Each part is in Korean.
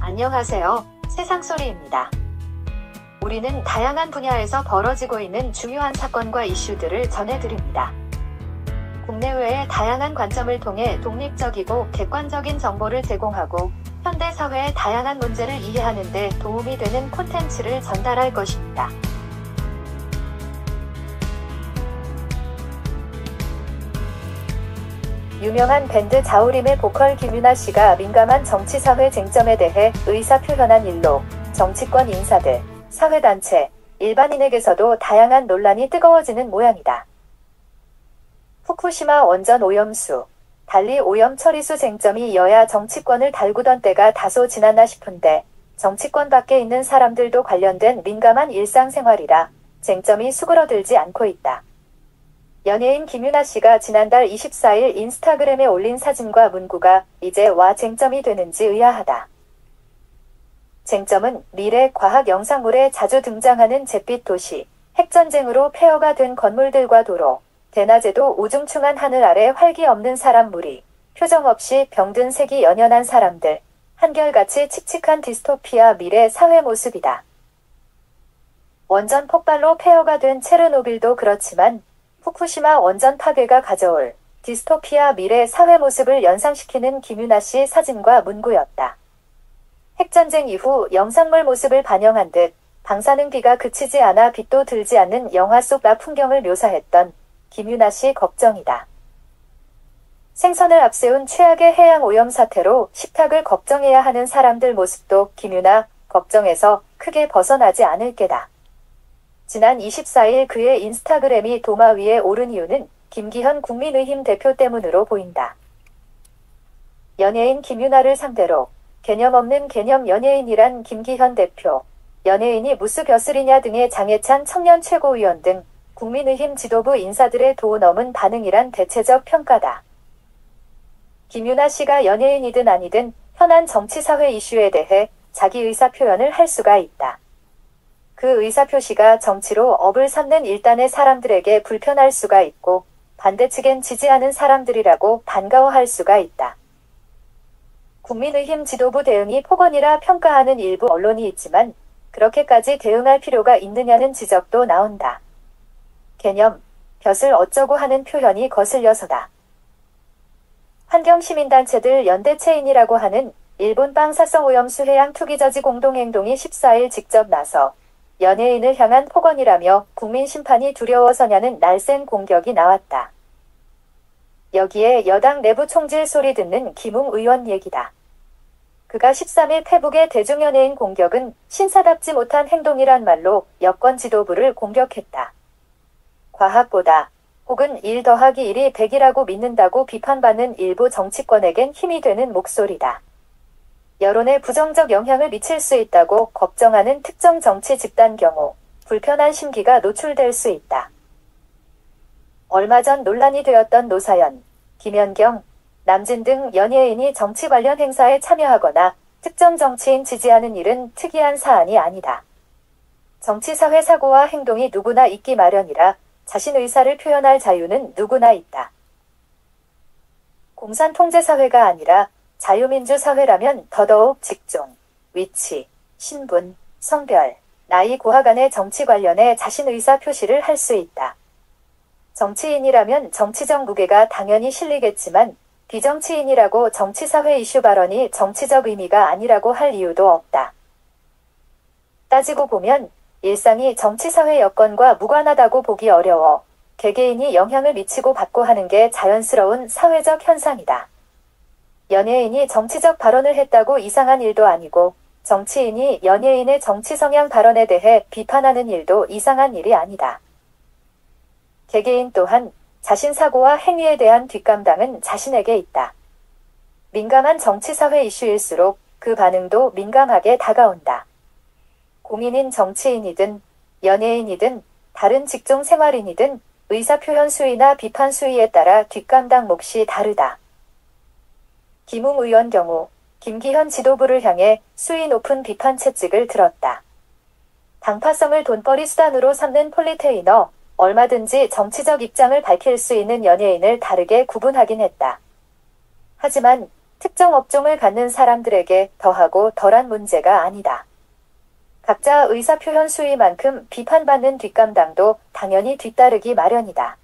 안녕하세요. 세상소리입니다. 우리는 다양한 분야에서 벌어지고 있는 중요한 사건과 이슈들을 전해드립니다. 국내외의 다양한 관점을 통해 독립적이고 객관적인 정보를 제공하고 현대 사회의 다양한 문제를 이해하는 데 도움이 되는 콘텐츠를 전달할 것입니다. 유명한 밴드 자우림의 보컬 김유나 씨가 민감한 정치사회 쟁점에 대해 의사 표현한 일로 정치권 인사들, 사회단체, 일반인에게서도 다양한 논란이 뜨거워지는 모양이다. 후쿠시마 원전 오염수, 달리 오염 처리수 쟁점이 여야 정치권을 달구던 때가 다소 지났나 싶은데 정치권 밖에 있는 사람들도 관련된 민감한 일상생활이라 쟁점이 수그러들지 않고 있다. 연예인 김유나 씨가 지난달 24일 인스타그램에 올린 사진과 문구가 이제 와 쟁점이 되는지 의아하다. 쟁점은 미래 과학 영상물에 자주 등장하는 잿빛 도시, 핵전쟁으로 폐허가 된 건물들과 도로, 대낮에도 우중충한 하늘 아래 활기 없는 사람 무리, 표정 없이 병든 색이 연연한 사람들, 한결같이 칙칙한 디스토피아 미래 사회 모습이다. 원전 폭발로 폐허가 된 체르노빌도 그렇지만 후쿠시마 원전 파괴가 가져올 디스토피아 미래 사회 모습을 연상시키는 김유나 씨 사진과 문구였다. 핵전쟁 이후 영상물 모습을 반영한 듯 방사능비가 그치지 않아 빛도 들지 않는 영화 속 풍경을 묘사했던 김유나 씨 걱정이다. 생선을 앞세운 최악의 해양 오염 사태로 식탁을 걱정해야 하는 사람들 모습도 김유나 걱정에서 크게 벗어나지 않을 게다. 지난 24일 그의 인스타그램이 도마 위에 오른 이유는 김기현 국민의힘 대표 때문으로 보인다. 연예인 김유나를 상대로 개념 없는 개념 연예인이란 김기현 대표, 연예인이 무수 벼슬이냐 등의 장해찬 청년 최고위원 등 국민의힘 지도부 인사들의 도 넘은 반응이란 대체적 평가다. 김유나 씨가 연예인이든 아니든 현안 정치사회 이슈에 대해 자기 의사 표현을 할 수가 있다. 그 의사표시가 정치로 업을 삼는 일단의 사람들에게 불편할 수가 있고 반대측엔 지지하는 사람들이라고 반가워할 수가 있다. 국민의힘 지도부 대응이 폭언이라 평가하는 일부 언론이 있지만 그렇게까지 대응할 필요가 있느냐는 지적도 나온다. 개념, 벼슬 어쩌고 하는 표현이 거슬려서다. 환경시민단체들 연대체인이라고 하는 일본 방사성 오염수 해양 투기저지 공동행동이 14일 직접 나서 연예인을 향한 폭언이라며 국민 심판이 두려워서냐는 날쌘 공격이 나왔다. 여기에 여당 내부 총질 소리 듣는 김웅 의원 얘기다. 그가 13일 페북의 대중연예인 공격은 신사답지 못한 행동이란 말로 여권 지도부를 공격했다. 과학보다 혹은 1 더하기 1이 100이라고 믿는다고 비판받는 일부 정치권에겐 힘이 되는 목소리다. 여론에 부정적 영향을 미칠 수 있다고 걱정하는 특정 정치 집단 경우 불편한 심기가 노출될 수 있다. 얼마 전 논란이 되었던 노사연, 김연경, 남진 등 연예인이 정치 관련 행사에 참여하거나 특정 정치인 지지하는 일은 특이한 사안이 아니다. 정치사회 사고와 행동이 누구나 있기 마련이라 자신 의사를 표현할 자유는 누구나 있다. 공산통제사회가 아니라 자유민주사회라면 더더욱 직종, 위치, 신분, 성별, 나이 고하 간의 정치 관련해 자신 의사 표시를 할 수 있다. 정치인이라면 정치적 무게가 당연히 실리겠지만 비정치인이라고 정치사회 이슈 발언이 정치적 의미가 아니라고 할 이유도 없다. 따지고 보면 일상이 정치사회 여건과 무관하다고 보기 어려워 개개인이 영향을 미치고 받고 하는 게 자연스러운 사회적 현상이다. 연예인이 정치적 발언을 했다고 이상한 일도 아니고 정치인이 연예인의 정치 성향 발언에 대해 비판하는 일도 이상한 일이 아니다. 개개인 또한 자신 사고와 행위에 대한 뒷감당은 자신에게 있다. 민감한 정치사회 이슈일수록 그 반응도 민감하게 다가온다. 공인인 정치인이든 연예인이든 다른 직종 생활인이든 의사표현 수위나 비판 수위에 따라 뒷감당 몫이 다르다. 김웅 의원 경우 김기현 지도부를 향해 수위 높은 비판 채찍을 들었다. 당파성을 돈벌이 수단으로 삼는 폴리테이너, 얼마든지 정치적 입장을 밝힐 수 있는 연예인을 다르게 구분하긴 했다. 하지만 특정 업종을 갖는 사람들에게 더하고 덜한 문제가 아니다. 각자 의사표현 수위만큼 비판받는 뒷감당도 당연히 뒤따르기 마련이다.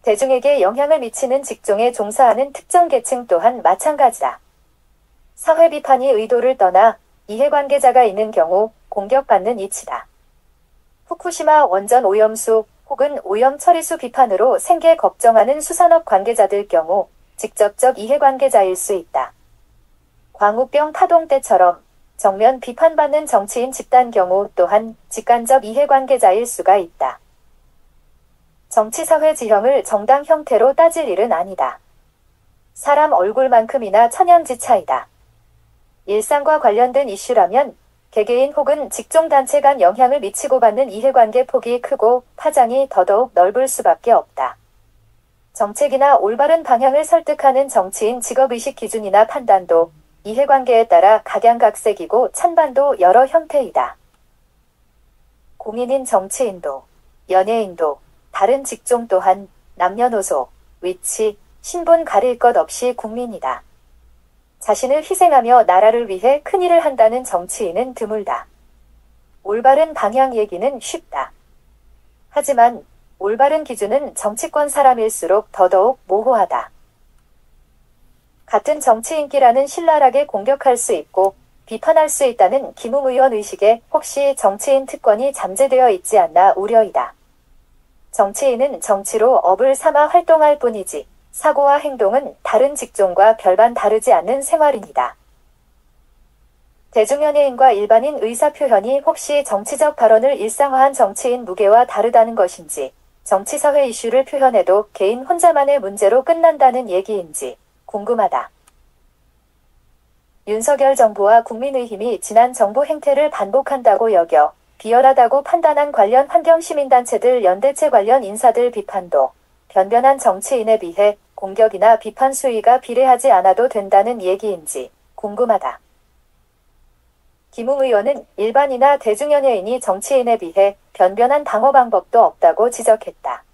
대중에게 영향을 미치는 직종에 종사하는 특정 계층 또한 마찬가지다. 사회 비판이 의도를 떠나 이해관계자가 있는 경우 공격받는 이치다. 후쿠시마 원전 오염수 혹은 오염 처리수 비판으로 생계 걱정하는 수산업 관계자들 경우 직접적 이해관계자일 수 있다. 광우병 파동 때처럼 정면 비판받는 정치인 집단 경우 또한 직간접 이해관계자일 수가 있다. 정치사회 지형을 정당 형태로 따질 일은 아니다. 사람 얼굴만큼이나 천양지 차이다. 일상과 관련된 이슈라면 개개인 혹은 직종단체 간 영향을 미치고 받는 이해관계 폭이 크고 파장이 더더욱 넓을 수밖에 없다. 정책이나 올바른 방향을 설득하는 정치인 직업의식 기준이나 판단도 이해관계에 따라 각양각색이고 찬반도 여러 형태이다. 공인인 정치인도, 연예인도, 다른 직종 또한 남녀노소, 위치, 신분 가릴 것 없이 국민이다. 자신을 희생하며 나라를 위해 큰일을 한다는 정치인은 드물다. 올바른 방향 얘기는 쉽다. 하지만 올바른 기준은 정치권 사람일수록 더더욱 모호하다. 같은 정치인끼라는 신랄하게 공격할 수 있고 비판할 수 있다는 김웅 의원 의식에 혹시 정치인 특권이 잠재되어 있지 않나 우려이다. 정치인은 정치로 업을 삼아 활동할 뿐이지 사고와 행동은 다른 직종과 별반 다르지 않는 생활인이다. 대중연예인과 일반인 의사표현이 혹시 정치적 발언을 일상화한 정치인 무게와 다르다는 것인지, 정치사회 이슈를 표현해도 개인 혼자만의 문제로 끝난다는 얘기인지 궁금하다. 윤석열 정부와 국민의힘이 지난 정부 행태를 반복한다고 여겨 비열하다고 판단한 관련 환경시민단체들 연대체 관련 인사들 비판도 변변한 정치인에 비해 공격이나 비판 수위가 비례하지 않아도 된다는 얘기인지 궁금하다. 김웅 의원은 일반이나 대중연예인이 정치인에 비해 변변한 방어 방법도 없다고 지적했다.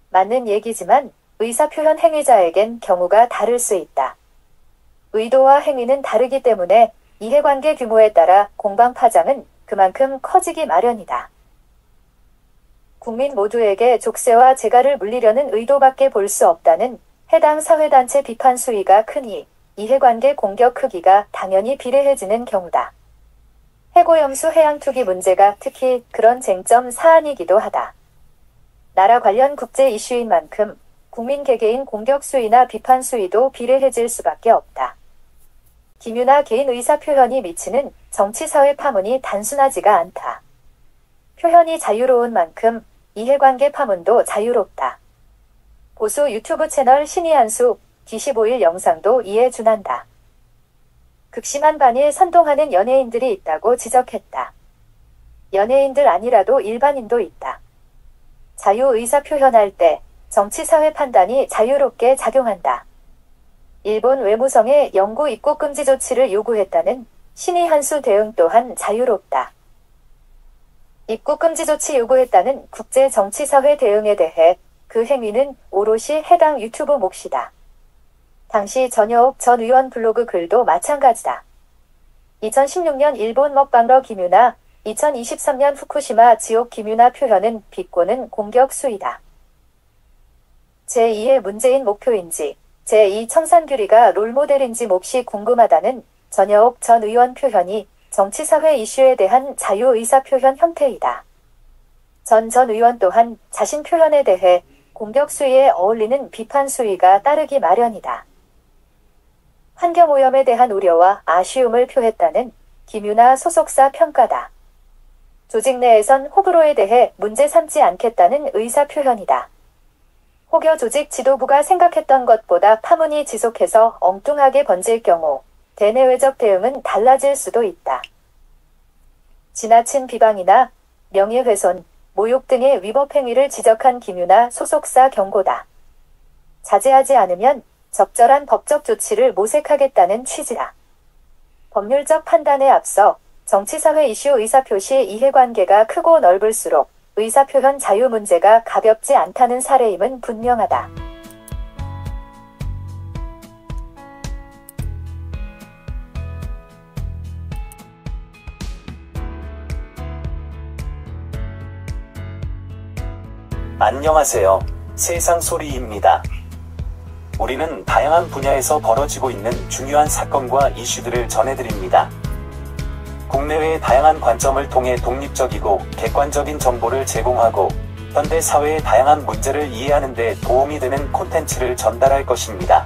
맞는 얘기지만 의사표현 행위자에겐 경우가 다를 수 있다. 의도와 행위는 다르기 때문에 이해관계 규모에 따라 공방 파장은 그만큼 커지기 마련이다. 국민 모두에게 족쇄와 재갈을 물리려는 의도밖에 볼 수 없다는 해당 사회단체 비판 수위가 크니 이해관계 공격 크기가 당연히 비례해지는 경우다. 해고염수 해양투기 문제가 특히 그런 쟁점 사안이기도 하다. 나라 관련 국제 이슈인 만큼 국민 개개인 공격 수위나 비판 수위도 비례해질 수밖에 없다. 기묘나 개인 의사표현이 미치는 정치사회 파문이 단순하지가 않다. 표현이 자유로운 만큼 이해관계 파문도 자유롭다. 보수 유튜브 채널 신의 한수 D15일 영상도 이에 준한다. 극심한 반일 선동하는 연예인들이 있다고 지적했다. 연예인들 아니라도 일반인도 있다. 자유의사표현할 때 정치사회 판단이 자유롭게 작용한다. 일본 외무성에 영구 입국 금지 조치를 요구했다는 신의 한수 대응 또한 자유롭다. 입국 금지 조치 요구했다는 국제 정치사회 대응에 대해 그 행위는 오롯이 해당 유튜브 몫이다. 당시 전여옥 전 의원 블로그 글도 마찬가지다. 2016년 일본 먹방러 김유나, 2023년 후쿠시마 지옥 김유나 표현은 비꼬는 공격 수위다. 제2의 문재인 목표인지 제2 청산규리가 롤모델인지 몹시 궁금하다는 전여옥 전 의원 표현이 정치사회 이슈에 대한 자유의사표현 형태이다. 전 의원 또한 자신 표현에 대해 공격 수위에 어울리는 비판 수위가 따르기 마련이다. 환경오염에 대한 우려와 아쉬움을 표했다는 김유나 소속사 평가다. 조직 내에선 호불호에 대해 문제 삼지 않겠다는 의사표현이다. 혹여 조직 지도부가 생각했던 것보다 파문이 지속해서 엉뚱하게 번질 경우 대내외적 대응은 달라질 수도 있다. 지나친 비방이나 명예훼손, 모욕 등의 위법 행위를 지적한 김유나 소속사 경고다. 자제하지 않으면 적절한 법적 조치를 모색하겠다는 취지다. 법률적 판단에 앞서 정치사회 이슈 의사표시 이해관계가 크고 넓을수록 의사표현 자유 문제가 가볍지 않다는 사례임은 분명하다. 안녕하세요. 세상소리입니다. 우리는 다양한 분야에서 벌어지고 있는 중요한 사건과 이슈들을 전해드립니다. 국내외의 다양한 관점을 통해 독립적이고 객관적인 정보를 제공하고 현대 사회의 다양한 문제를 이해하는 데 도움이 되는 콘텐츠를 전달할 것입니다.